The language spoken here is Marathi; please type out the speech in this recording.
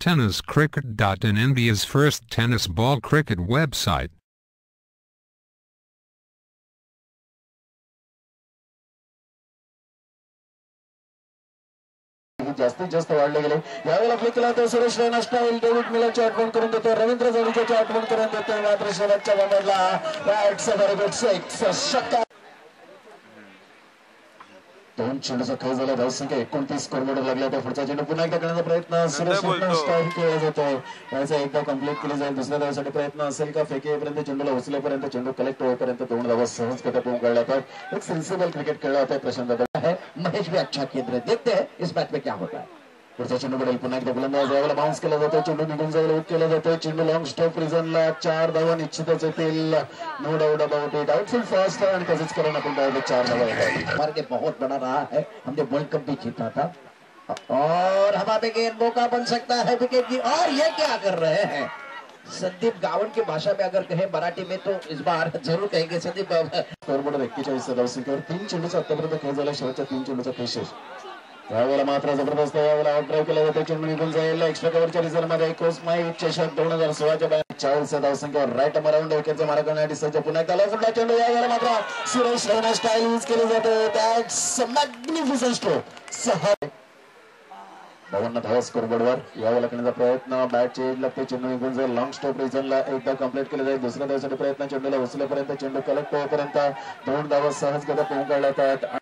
TennisCricket.in, India's first tennis ball cricket website. जास्तीत जास्त वाढले गेले यावेळेला फ्लिक केला तो सुरेश रैना स्टाईल डेव्हिड मिलरची आठवण करून देतो रवींद्र जडेजाची आठवण करून देतो मात्र शेवटच्या बॉलरला बॅट्स व्हेरी गुड सिक्स षटकार दोन चेंडूचा खेळ झाला धावसंख्या 29 स्कोरबोर्ड लागला त्या पुढचा चेंडू पुन्हा एकदा करण्याचा प्रयत्न सुरेश रैना स्टाईल केला जातोय त्याचा एकदा कंप्लीट केली जाईल दुसऱ्या धावासाठी प्रयत्न असेल का फेकेपर्यंत चेंडूला उचलेपर्यंत चेंडू कलेक्ट होईपर्यंत दोन धावा सहज गती पोहोच काढल्या जातात एक सेन्सिबल क्रिकेट खेळला होता प्रशांत है महेश भी अच्छा केंद्र देखते हैं इस मैच में क्या होता है पुढचा चेंडू पडेल पुन्हा एकदा गोलंदाज यावेळेला बाउन्स केला जातो चेंडू निघून जाईल आउट केला जातो चेंडू लॉंग स्टॉप रिझनला 4 धावा निश्चितच येतील no doubt about it outfield fast है आणि तसंच करून आपण डायरेक्ट 4 धावा येतात मार के बहुत बड़ा रहा है हमने वर्ल्ड कप भी जीता था और हमारे गेंद मौका बन सकता है विकेट की और ये क्या कर रहे हैं संदीप गावड़ की भाषा में अगर कहें मराठी में तो इस बार जरूर कहेंगे संदीप स्कोरबोर्ड 41 धावसंख्येवर 3 चेंडूचा आतापर्यंत खेळ झाला शेवटच्या 3 चेंडूचा खेळ शेष यावेळेला मात्र जबरदस्त यावेळेला आउट ड्राईव्ह केला जातो चेंडू निघून जाईल एक्स्ट्रा कव्हरच्या रिझल्ट मध्ये कोस्माई चषक 2016 च्या 40 धावसंख्येवर राईट अराउंड विकेटचा मारा करण्यासाठी सज्ज पुन्हा एकदा फुटला चेंडू यावेळेला मात्र सुरेश रैना स्टाईल यूज केली जाते दॅट्स मॅग्निफिसंट स्ट्रोक 52 धावा स्कोरबोर्डवर यावेळेला करण्याचा प्रयत्न बॅटचे एज लागते चेंडू निघून जाईल लॉंग स्टॉप रिझनला एकदा कंप्लीट केले जाईल दुसऱ्या धावासाठी प्रयत्न चेंडूला उचलेपर्यंत चेंडू कलेक्ट होईपर्यंत दोन धावा सहज गती पोहोच काढल्या जातात